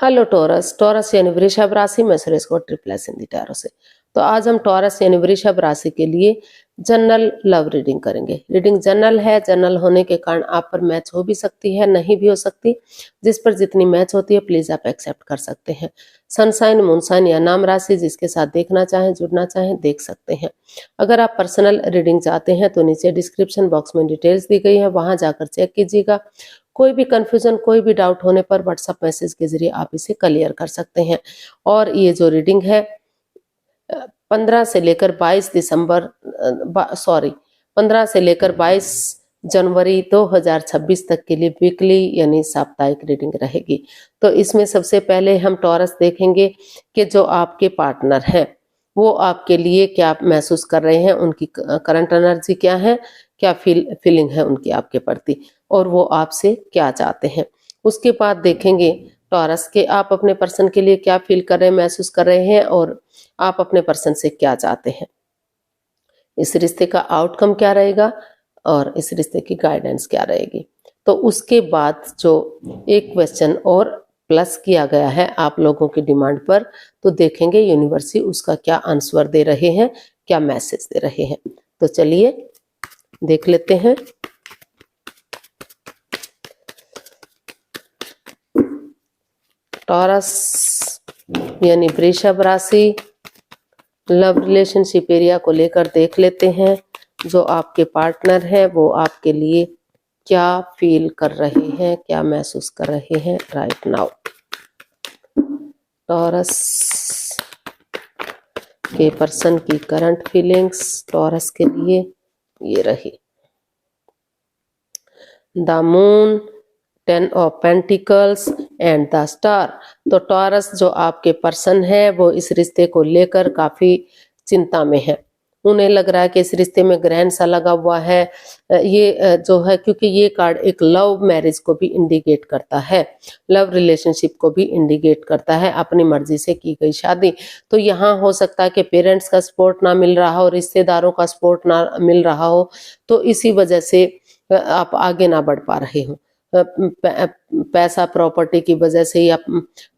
Hello taurus. Taurus यानी वृषभ राशि में सुरेश को ट्रिप्लस हिंदी टैरो से। तो आज हम टॉरस यानी वृषभ राशि के लिए जनरल लव रीडिंग करेंगे। रीडिंग जनरल है, जनरल होने के कारण आप पर मैच हो भी सकती है, नहीं भी हो सकती। जिस पर जितनी मैच होती है प्लीज आप एक्सेप्ट कर सकते हैं। सनसाइन, मूनसाइन या नाम राशि जिसके साथ देखना चाहें, जुड़ना चाहें, देख सकते हैं। अगर आप पर्सनल रीडिंग चाहते हैं तो नीचे डिस्क्रिप्शन बॉक्स में डिटेल्स दी गई है, वहां जाकर चेक कीजिएगा। कोई भी कंफ्यूजन, कोई भी डाउट होने पर व्हाट्सएप मैसेज के जरिए आप इसे क्लियर कर सकते हैं। और ये जो रीडिंग है 15 से लेकर 22 दिसंबर 15 से लेकर 22 जनवरी 2026 तक के लिए वीकली यानी साप्ताहिक रीडिंग रहेगी। तो इसमें सबसे पहले हम टॉरस देखेंगे कि जो आपके पार्टनर हैं वो आपके लिए क्या महसूस कर रहे हैं, उनकी करंट एनर्जी क्या है, क्या फीलिंग है उनकी आपके प्रति, और वो आपसे क्या चाहते हैं। उसके बाद देखेंगे टॉरस के आप अपने पर्सन के लिए क्या फील कर रहे हैं, महसूस कर रहे हैं, और आप अपने पर्सन से क्या चाहते हैं। इस रिश्ते का आउटकम क्या रहेगा और इस रिश्ते की गाइडेंस क्या रहेगी। तो उसके बाद जो एक क्वेश्चन और प्लस किया गया है आप लोगों की डिमांड पर, तो देखेंगे यूनिवर्स उसका क्या आंसर दे रहे हैं, क्या मैसेज दे रहे हैं। तो चलिए देख लेते हैं। टॉरस यानी वृषभ राशि लव रिलेशनशिप एरिया को लेकर देख लेते हैं। जो आपके पार्टनर है वो आपके लिए क्या फील कर रहे हैं, क्या महसूस कर रहे हैं राइट नाउ। टॉरस के पर्सन की करंट फीलिंग्स टॉरस के लिए ये रही। The moon, 10 of pentacles and the star. तो टॉरस जो आपके पर्सन है वो इस रिश्ते को लेकर काफी चिंता में है। उन्हें लग रहा है कि इस रिश्ते में ग्रहण सा लगा हुआ है। ये जो है, क्योंकि ये कार्ड एक लव मैरिज को भी इंडिकेट करता है, लव रिलेशनशिप को भी इंडिकेट करता है, अपनी मर्जी से की गई शादी। तो यहाँ हो सकता है कि पेरेंट्स का सपोर्ट ना मिल रहा हो, रिश्तेदारों का सपोर्ट ना मिल रहा हो, तो इसी वजह से आप आगे ना बढ़ पा रहे हो। पैसा, प्रॉपर्टी की वजह से या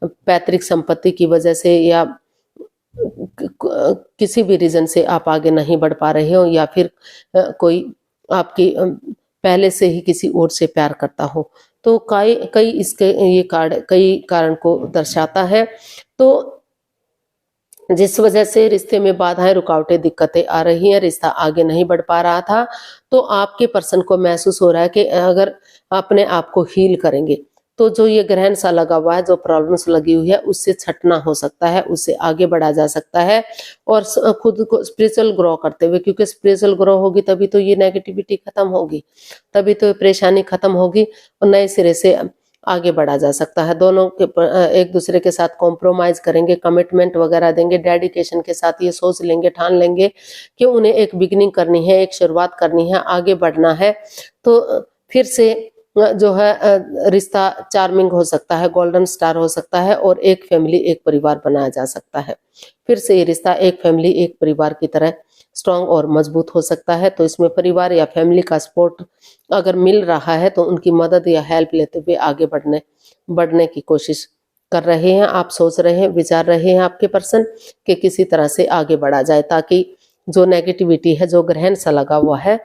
पैतृक संपत्ति की वजह से या किसी भी रीजन से आप आगे नहीं बढ़ पा रहे हो, या फिर कोई आपकी पहले से ही किसी और से प्यार करता हो। तो कई इसके ये कार्ड कई कारण को दर्शाता है। तो जिस वजह से रिश्ते में बाधाएं, रुकावटें, दिक्कतें आ रही हैं, रिश्ता आगे नहीं बढ़ पा रहा था, तो आपके पर्सन को महसूस हो रहा है कि अगर अपने आप को हील करेंगे तो जो ये ग्रहण सा लगा हुआ है, जो प्रॉब्लम्स लगी हुई है, उससे छटना हो सकता है, उससे आगे बढ़ा जा सकता है। और खुद को स्पिरिचुअल ग्रो करते हुए, क्योंकि स्पिरिचुअल ग्रो होगी तभी तो ये नेगेटिविटी खत्म होगी, तभी तो ये परेशानी खत्म होगी और नए सिरे से आगे बढ़ा जा सकता है। दोनों के एक दूसरे के साथ कॉम्प्रोमाइज करेंगे, कमिटमेंट वगैरह देंगे, डेडिकेशन के साथ ये सोच लेंगे, ठान लेंगे कि उन्हें एक बिगिनिंग करनी है, एक शुरुआत करनी है, आगे बढ़ना है। तो फिर से जो है रिश्ता चार्मिंग हो सकता है, गोल्डन स्टार हो सकता है, और एक फैमिली, एक परिवार बनाया जा सकता है। फिर से ये रिश्ता एक फैमिली, एक परिवार की तरह स्ट्रांग और मजबूत हो सकता है। तो इसमें परिवार या फैमिली का सपोर्ट अगर मिल रहा है तो उनकी मदद या हेल्प लेते हुए आगे बढ़ने की कोशिश कर रहे हैं। आप सोच रहे हैं, विचार रहे हैं आपके पर्सन कि किसी तरह से आगे बढ़ा जाए, ताकि जो नेगेटिविटी है, जो ग्रहण सा लगा हुआ है,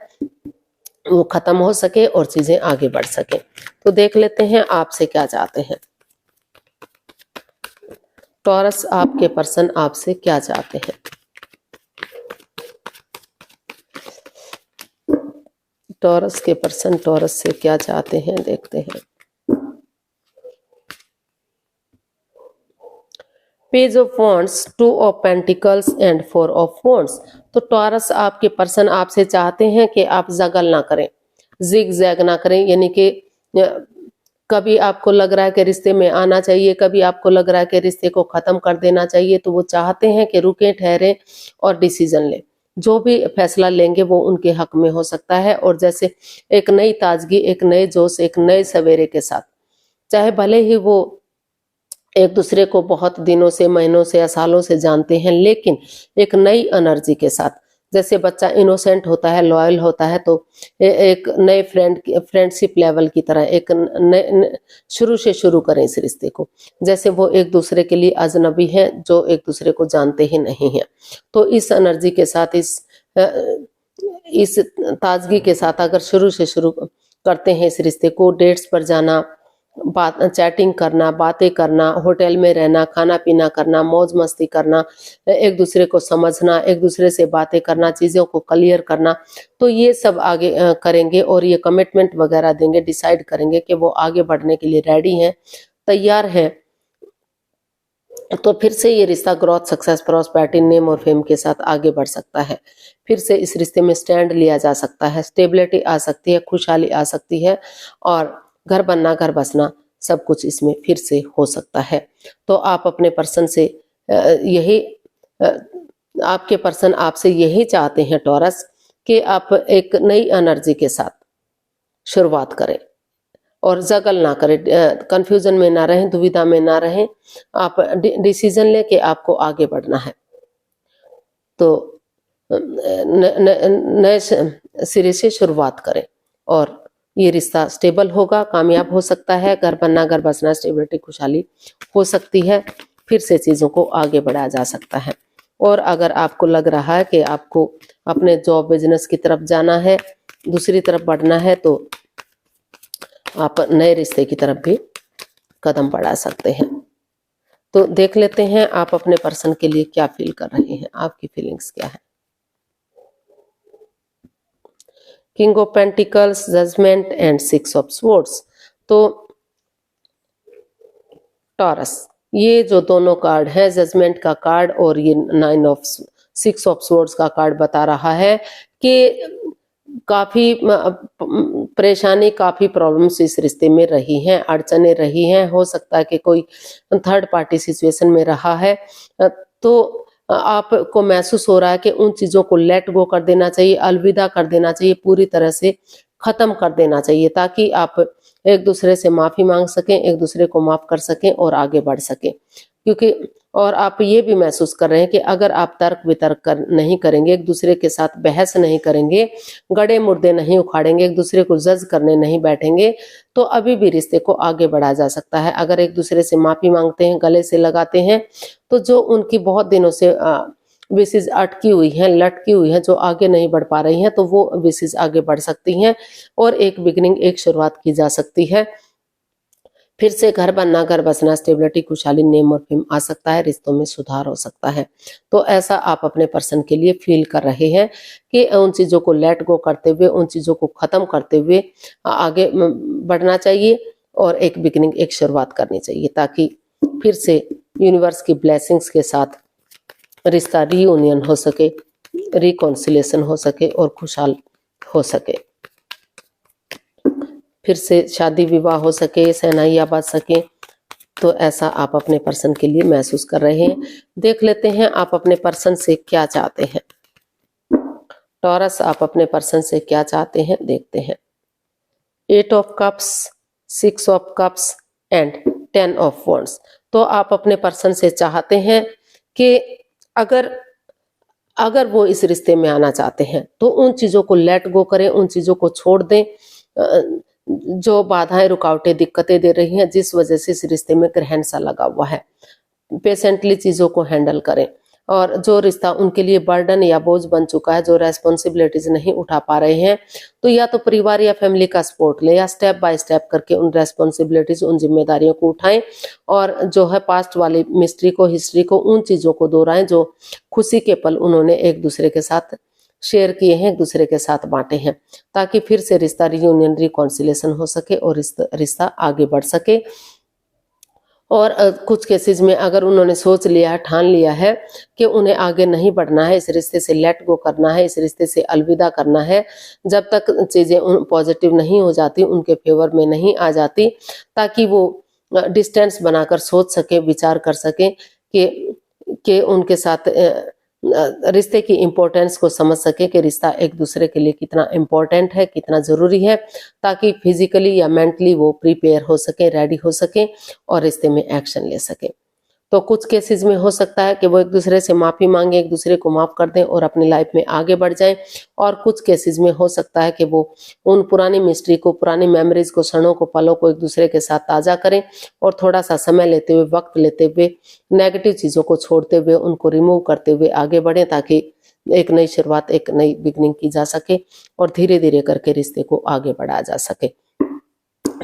वो खत्म हो सके और चीजें आगे बढ़ सके। तो देख लेते हैं आपसे क्या चाहते हैं टॉरस, आपके पर्सन आपसे क्या चाहते हैं। टॉरस के पर्सन टॉरस से क्या चाहते हैं, देखते हैं। Page of wands, 2 of pentacles and 4 of wands. तो टॉरस आपके पर्सन आपसे चाहते हैं कि आप जगल ना करें, जिग जैग ना करें, यानी कि कभी आपको लग रहा है कि रिश्ते में आना चाहिए, कभी आपको लग रहा है कि रिश्ते को खत्म कर देना चाहिए। तो वो चाहते हैं कि रुके, ठहरे और डिसीजन लें। जो भी फैसला लेंगे वो उनके हक में हो सकता है, और जैसे एक नई ताजगी, एक नए जोश, एक नए सवेरे के साथ, चाहे भले ही वो एक दूसरे को बहुत दिनों से, महीनों से या सालों से जानते हैं, लेकिन एक नई एनर्जी के साथ जैसे बच्चा इनोसेंट होता है, लॉयल होता है, तो एक नए फ्रेंडशिप लेवल की तरह एक नए शुरू से शुरू करें इस रिश्ते को। जैसे वो एक दूसरे के लिए अजनबी हैं, जो एक दूसरे को जानते ही नहीं हैं। तो इस एनर्जी के साथ, इस ताजगी के साथ अगर शुरू से शुरू करते हैं इस रिश्ते को, डेट्स पर जाना, बात चैटिंग करना, बातें करना, होटल में रहना, खाना पीना करना, मौज मस्ती करना, एक दूसरे को समझना, एक दूसरे से बातें करना, चीज़ों को क्लियर करना, तो ये सब आगे करेंगे और ये कमिटमेंट वगैरह देंगे, डिसाइड करेंगे कि वो आगे बढ़ने के लिए रेडी हैं, तैयार हैं, तो फिर से ये रिश्ता ग्रोथ, सक्सेस, प्रॉस्पेरिटी, नेम और फेम के साथ आगे बढ़ सकता है। फिर से इस रिश्ते में स्टैंड लिया जा सकता है, स्टेबिलिटी आ सकती है, खुशहाली आ सकती है और घर बनना, घर बसना, सब कुछ इसमें फिर से हो सकता है। तो आप अपने पर्सन से यही आपके पर्सन आपसे यही चाहते हैं टॉरस, कि आप एक नई एनर्जी के साथ शुरुआत करें और जगल ना करें, कंफ्यूजन में ना रहें, दुविधा में ना रहें। आप डिसीजन लेके आपको आगे बढ़ना है। तो नए सिरे से शुरुआत करें और ये रिश्ता स्टेबल होगा, कामयाब हो सकता है, घर बनना, घर बसना, स्टेबिलिटी, खुशहाली हो सकती है, फिर से चीज़ों को आगे बढ़ाया जा सकता है। और अगर आपको लग रहा है कि आपको अपने जॉब बिजनेस की तरफ जाना है, दूसरी तरफ बढ़ना है, तो आप नए रिश्ते की तरफ भी कदम बढ़ा सकते हैं। तो देख लेते हैं आप अपने पर्सन के लिए क्या फील कर रहे हैं, आपकी फीलिंग्स क्या है। King of pentacles, judgement and 6 of swords. तो टॉरस, ये जो दोनों कार्ड है, जजमेंट का कार्ड और ये 6 ऑफ स्वॉर्ड्स का कार्ड बता रहा है कि काफी परेशानी, काफी प्रॉब्लम्स इस रिश्ते में रही हैं, अड़चने रही हैं, हो सकता है कि कोई थर्ड पार्टी सिचुएशन में रहा है, तो आपको महसूस हो रहा है कि उन चीजों को लेट गो कर देना चाहिए, अलविदा कर देना चाहिए, पूरी तरह से खत्म कर देना चाहिए, ताकि आप एक दूसरे से माफी मांग सकें, एक दूसरे को माफ कर सकें और आगे बढ़ सकें। क्योंकि और आप ये भी महसूस कर रहे हैं कि अगर आप तर्क वितर्क नहीं करेंगे, एक दूसरे के साथ बहस नहीं करेंगे, गड़े मुर्दे नहीं उखाड़ेंगे, एक दूसरे को जज करने नहीं बैठेंगे, तो अभी भी रिश्ते को आगे बढ़ाया जा सकता है। अगर एक दूसरे से माफी मांगते हैं, गले से लगाते हैं, तो जो उनकी बहुत दिनों से विशेष अटकी हुई हैं, लटकी हुई हैं, जो आगे नहीं बढ़ पा रही हैं, तो वो विशेष आगे बढ़ सकती हैं और एक बिगिनिंग, एक शुरुआत की जा सकती है। फिर से घर बनना, घर बसना, स्टेबिलिटी, खुशहाली, नेम और फेम आ सकता है, रिश्तों में सुधार हो सकता है। तो ऐसा आप अपने पर्सन के लिए फील कर रहे हैं कि उन चीज़ों को लेट गो करते हुए, उन चीज़ों को ख़त्म करते हुए आगे बढ़ना चाहिए और एक बिगिनिंग, एक शुरुआत करनी चाहिए, ताकि फिर से यूनिवर्स की ब्लेसिंग्स के साथ रिश्ता रीयूनियन हो सके, रिकॉन्सिलेशन हो सके और खुशहाल हो सके, फिर से शादी विवाह हो सके, शहनाइयाँ बज सके। तो ऐसा आप अपने पर्सन के लिए महसूस कर रहे हैं। देख लेते हैं आप अपने पर्सन से क्या चाहते हैं। टॉरस, आप अपने पर्सन से क्या चाहते हैं, देखते हैं। 8 of cups, 6 of cups and 10 of wands. तो आप अपने पर्सन से चाहते हैं कि अगर वो इस रिश्ते में आना चाहते हैं, तो उन चीज़ों को लेट गो करें, उन चीज़ों को छोड़ दें जो बाधाएं, रुकावटें, दिक्कतें दे रही हैं, जिस वजह से इस रिश्ते में ग्रहण सा लगा हुआ है। पेशेंटली चीज़ों को हैंडल करें और जो रिश्ता उनके लिए बर्डन या बोझ बन चुका है, जो रेस्पॉन्सिबिलिटीज नहीं उठा पा रहे हैं, तो या तो परिवार या फैमिली का सपोर्ट लें या स्टेप बाय स्टेप करके उन रेस्पॉन्सिबिलिटीज, उन जिम्मेदारियों को उठाएं और जो है पास्ट वाली मिस्ट्री को, हिस्ट्री को, उन चीज़ों को दोहराएं जो खुशी के पल उन्होंने एक दूसरे के साथ शेयर किए हैं, एक दूसरे के साथ बांटे हैं, ताकि फिर से रिश्ता रीयूनियन, रिकॉन्सिलेशन हो सके और रिश्ता आगे बढ़ सके। और कुछ केसेस में अगर उन्होंने सोच लिया, ठान लिया है कि उन्हें आगे नहीं बढ़ना है, इस रिश्ते से लेट गो करना है, इस रिश्ते से अलविदा करना है, जब तक चीज़ें पॉजिटिव नहीं हो जाती, उनके फेवर में नहीं आ जाती, ताकि वो डिस्टेंस बनाकर सोच सके, विचार कर सके कि उनके साथ रिश्ते की इम्पोर्टेंस को समझ सके कि रिश्ता एक दूसरे के लिए कितना इम्पोर्टेंट है, कितना ज़रूरी है, ताकि फिजिकली या मेंटली वो प्रिपेयर हो सके, रेडी हो सके और रिश्ते में एक्शन ले सके। तो कुछ केसेस में हो सकता है कि वो एक दूसरे से माफी मांगे, एक दूसरे को माफ कर दें और अपनी लाइफ में आगे बढ़ जाएं। और कुछ केसेस में हो सकता है कि वो उन पुरानी मिस्ट्री को, पुरानी मेमोरीज को, क्षणों को, पलों को एक दूसरे के साथ ताजा करें और थोड़ा सा समय लेते हुए, वक्त लेते हुए, नेगेटिव चीजों को छोड़ते हुए, उनको रिमूव करते हुए आगे बढ़ें, ताकि एक नई शुरुआत, एक नई बिगनिंग की जा सके और धीरे धीरे करके रिश्ते को आगे बढ़ाया जा सके।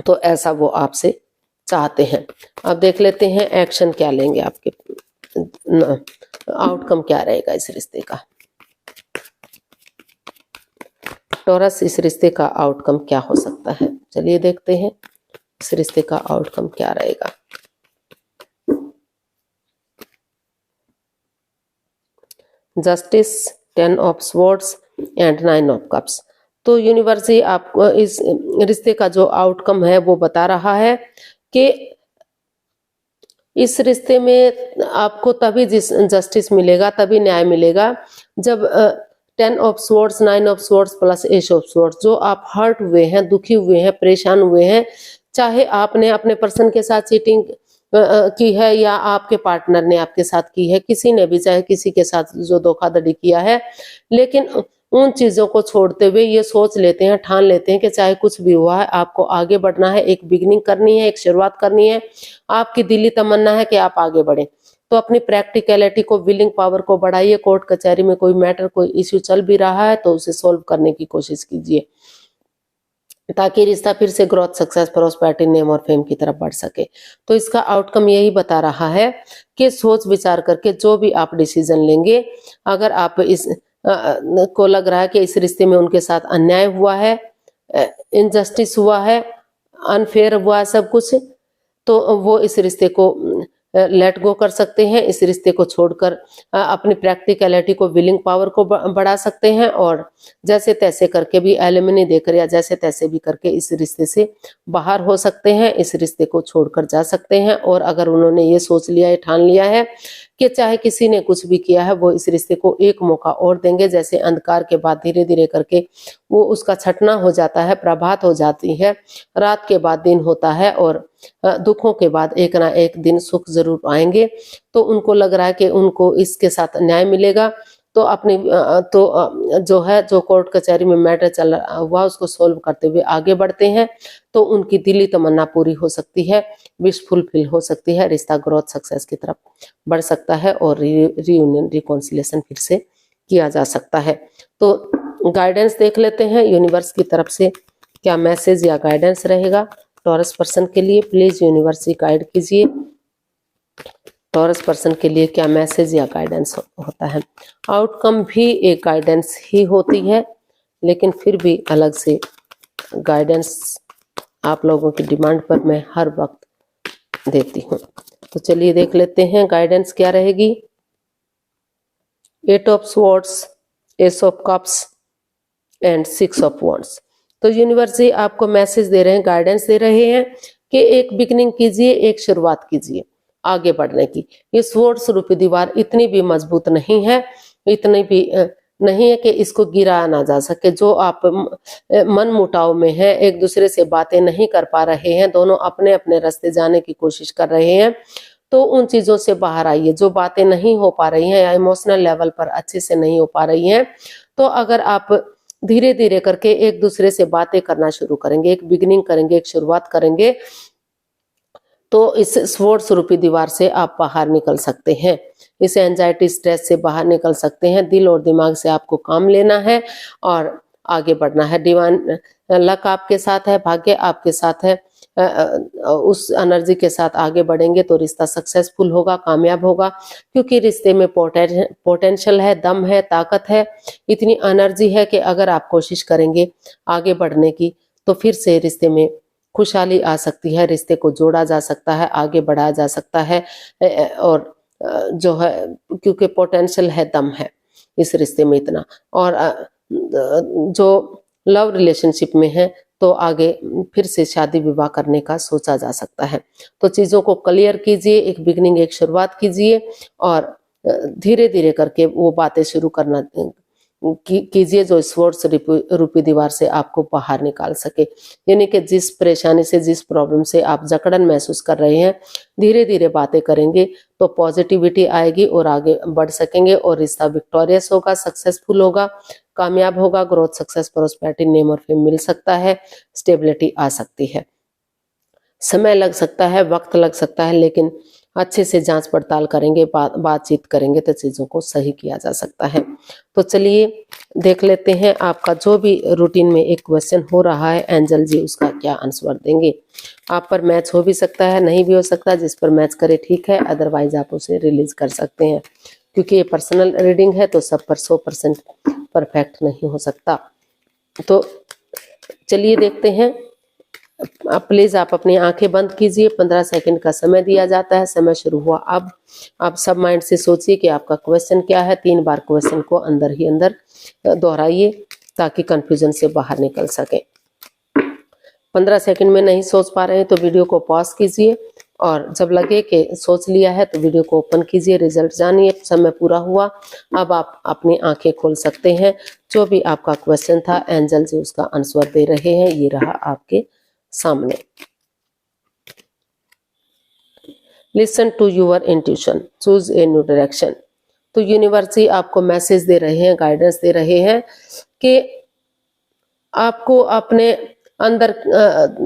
तो ऐसा वो आपसे चाहते हैं। अब देख लेते हैं एक्शन क्या लेंगे आपके, आउटकम क्या रहेगा इस रिश्ते का। टॉरस, इस रिश्ते का आउटकम क्या हो सकता है? चलिए देखते हैं इस रिश्ते का आउटकम क्या रहेगा। Justice, 10 of swords and 9 of cups. तो यूनिवर्स ही आपको इस रिश्ते का जो आउटकम है वो बता रहा है कि इस रिश्ते में आपको तभी जस्टिस मिलेगा, तभी न्याय मिलेगा, जब 10 of swords, 9 of swords plus S of swords, जो आप हर्ट हुए हैं, दुखी हुए हैं, परेशान हुए हैं, चाहे आपने अपने पर्सन के साथ चीटिंग की है या आपके पार्टनर ने आपके साथ की है, किसी ने भी, चाहे किसी के साथ जो धोखाधड़ी किया है, लेकिन उन चीजों को छोड़ते हुए ये सोच लेते हैं, ठान लेते हैं कि चाहे कुछ भी हुआ है, आपको आगे बढ़ना है, एक बिगनिंग करनी है, एक शुरुआत करनी है। आपकी दिली तमन्ना है कि आप आगे बढ़ें। तो अपनी प्रैक्टिकलिटी को, विलिंग पावर को बढ़ाइए। कोर्ट कचहरी में कोई मैटर, कोई इश्यू चल भी रहा है तो उसे सॉल्व करने की कोशिश कीजिए, ताकि रिश्ता फिर से ग्रोथ, सक्सेस, प्रोस्पेरिटी, नेम और फेम की तरफ बढ़ सके। तो इसका आउटकम यही बता रहा है कि सोच विचार करके जो भी आप डिसीजन लेंगे, अगर आप इस को लग रहा है कि इस रिश्ते में उनके साथ अन्याय हुआ है, इनजस्टिस हुआ है, अनफेयर हुआ है सब कुछ, तो वो इस रिश्ते को लेट गो कर सकते हैं। इस रिश्ते को छोड़कर अपनी प्रैक्टिकलिटी को, विलिंग पावर को बढ़ा सकते हैं और जैसे तैसे करके भी, एलिमनी देकर या जैसे तैसे भी करके इस रिश्ते से बाहर हो सकते हैं, इस रिश्ते को छोड़कर जा सकते हैं। और अगर उन्होंने ये सोच लिया है, ठान लिया है कि चाहे किसी ने कुछ भी किया है, वो इस रिश्ते को एक मौका और देंगे। जैसे अंधकार के बाद धीरे धीरे करके वो उसका छटना हो जाता है, प्रभात हो जाती है, रात के बाद दिन होता है और दुखों के बाद एक ना एक दिन सुख जरूर आएंगे। तो उनको लग रहा है कि उनको इसके साथ न्याय मिलेगा। तो अपनी जो है, जो कोर्ट कचहरी में मैटर चल रहा हुआ उसको सोल्व करते हुए आगे बढ़ते हैं, तो उनकी दिली तमन्ना पूरी हो सकती है, विश फुलफिल हो सकती है, रिश्ता ग्रोथ, सक्सेस की तरफ बढ़ सकता है और रीयूनियन, रिकॉन्सिलिएशन फिर से किया जा सकता है। तो गाइडेंस देख लेते हैं यूनिवर्स की तरफ से क्या मैसेज या गाइडेंस रहेगा टॉरस पर्सन के लिए। प्लीज यूनिवर्स गाइड कीजिए, टॉरस पर्सन के लिए क्या मैसेज या गाइडेंस होता है। आउटकम भी एक गाइडेंस ही होती है, लेकिन फिर भी अलग से गाइडेंस आप लोगों की डिमांड पर मैं हर वक्त देती हूँ। तो चलिए देख लेते हैं गाइडेंस क्या रहेगी। 8 of swords, S of cups and 6 of wands. तो यूनिवर्स जी आपको मैसेज दे रहे हैं, गाइडेंस दे रहे हैं कि एक बिगनिंग कीजिए, एक शुरुआत कीजिए आगे बढ़ने की। ये स्वॉर्ड्स रूपी दीवार इतनी भी मजबूत नहीं है, इतनी भी नहीं है कि इसको गिराया ना जा सके। जो आप मन मुटाव में हैं, एक दूसरे से बातें नहीं कर पा रहे हैं, दोनों अपने अपने रास्ते जाने की कोशिश कर रहे हैं, तो उन चीजों से बाहर आइए। जो बातें नहीं हो पा रही हैं या इमोशनल लेवल पर अच्छे से नहीं हो पा रही हैं, तो अगर आप धीरे धीरे करके एक दूसरे से बातें करना शुरू करेंगे, एक बिगिनिंग करेंगे, एक शुरुआत करेंगे, तो इस स्वॉर्ड्स रूपी दीवार से आप बाहर निकल सकते हैं। इस एंजाइटी, स्ट्रेस से बाहर निकल सकते हैं। दिल और दिमाग से आपको काम लेना है और आगे बढ़ना है। डिवाइन लक आपके साथ है, भाग्य आपके साथ है। उस एनर्जी के साथ आगे बढ़ेंगे तो रिश्ता सक्सेसफुल होगा, कामयाब होगा, क्योंकि रिश्ते में पोटेंशियल है, दम है, ताकत है, इतनी एनर्जी है कि अगर आप कोशिश करेंगे आगे बढ़ने की तो फिर से रिश्ते में खुशहाली आ सकती है, रिश्ते को जोड़ा जा सकता है, आगे बढ़ाया जा सकता है। और जो है, क्योंकि पोटेंशियल है, दम है इस रिश्ते में इतना। और जो लव रिलेशनशिप में है तो आगे फिर से शादी विवाह करने का सोचा जा सकता है। तो चीजों को क्लियर कीजिए, एक बिगनिंग, एक शुरुआत कीजिए और धीरे धीरे करके वो बातें शुरू करना कीजिए जो स्पोर्ट्स रूपी दीवार से आपको बाहर निकाल सके। यानी कि जिस परेशानी से, जिस प्रॉब्लम से आप जकड़न महसूस कर रहे हैं, धीरे धीरे बातें करेंगे तो पॉजिटिविटी आएगी और आगे बढ़ सकेंगे और रिश्ता विक्टोरियस होगा, सक्सेसफुल होगा, कामयाब होगा, ग्रोथ, सक्सेस, प्रोस्पेरिटी, नेम और फेम मिल सकता है, स्टेबिलिटी आ सकती है। समय लग सकता है, वक्त लग सकता है, लेकिन अच्छे से जांच पड़ताल करेंगे, बातचीत करेंगे तो चीज़ों को सही किया जा सकता है। तो चलिए देख लेते हैं आपका जो भी रूटीन में एक क्वेश्चन हो रहा है, एंजल जी उसका क्या आंसर देंगे। आप पर मैच हो भी सकता है, नहीं भी हो सकता, जिस पर मैच करे ठीक है, अदरवाइज आप उसे रिलीज कर सकते हैं, क्योंकि ये पर्सनल रीडिंग है तो सब पर 100% परफेक्ट नहीं हो सकता। तो चलिए देखते हैं। प्लीज आप अपनी आंखें बंद कीजिए, 15 सेकंड का समय दिया जाता है। समय शुरू हुआ अब। आप सब माइंड से सोचिए कि आपका क्वेश्चन क्या है। 3 बार क्वेश्चन को अंदर ही अंदर दोहराइए ताकि कंफ्यूजन से बाहर निकल सके। 15 सेकंड में नहीं सोच पा रहे हैं तो वीडियो को पॉज कीजिए और जब लगे कि सोच लिया है तो वीडियो को ओपन कीजिए, रिजल्ट जानिए। समय पूरा हुआ, अब आप अपनी आंखें खोल सकते हैं। जो भी आपका क्वेश्चन था एंजल जी उसका आंसर दे रहे हैं, ये रहा आपके सामने। Listen to your intuition, choose a new direction. तो यूनिवर्स ही आपको मैसेज दे रहे हैं, गाइडेंस दे रहे हैं कि आपको अपने अंदर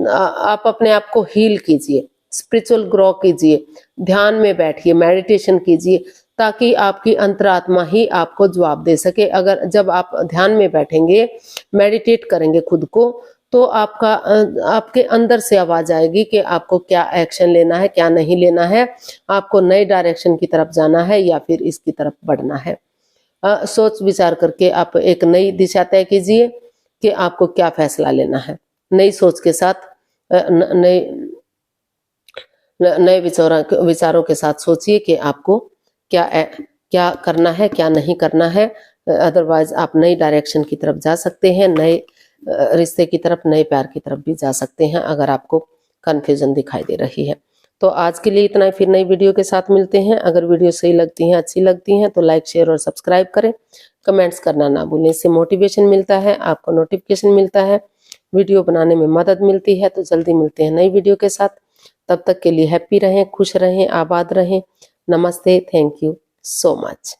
आप अपने आप को हील कीजिए, स्पिरिचुअल ग्रो कीजिए, ध्यान में बैठिए, मेडिटेशन कीजिए ताकि आपकी अंतरात्मा ही आपको जवाब दे सके। अगर जब आप ध्यान में बैठेंगे, मेडिटेट करेंगे खुद को, तो आपके अंदर से आवाज आएगी कि आपको क्या एक्शन लेना है, क्या नहीं लेना है, आपको नई डायरेक्शन की तरफ जाना है या फिर इसकी तरफ बढ़ना है। सोच विचार करके आप एक नई दिशा तय कीजिए कि आपको क्या फैसला लेना है। नई सोच के साथ, नए विचारों के साथ सोचिए कि आपको क्या करना है, क्या नहीं करना है। अदरवाइज आप नई डायरेक्शन की तरफ जा सकते हैं, नए रिश्ते की तरफ, नए प्यार की तरफ भी जा सकते हैं अगर आपको कंफ्यूजन दिखाई दे रही है। तो आज के लिए इतना ही, फिर नई वीडियो के साथ मिलते हैं। अगर वीडियो सही लगती हैं, अच्छी लगती हैं तो लाइक, शेयर और सब्सक्राइब करें। कमेंट्स करना ना भूलें, इससे मोटिवेशन मिलता है, आपको नोटिफिकेशन मिलता है, वीडियो बनाने में मदद मिलती है। तो जल्दी मिलते हैं नई वीडियो के साथ। तब तक के लिए हैप्पी रहें, खुश रहें, आबाद रहें। नमस्ते, थैंक यू सो मच।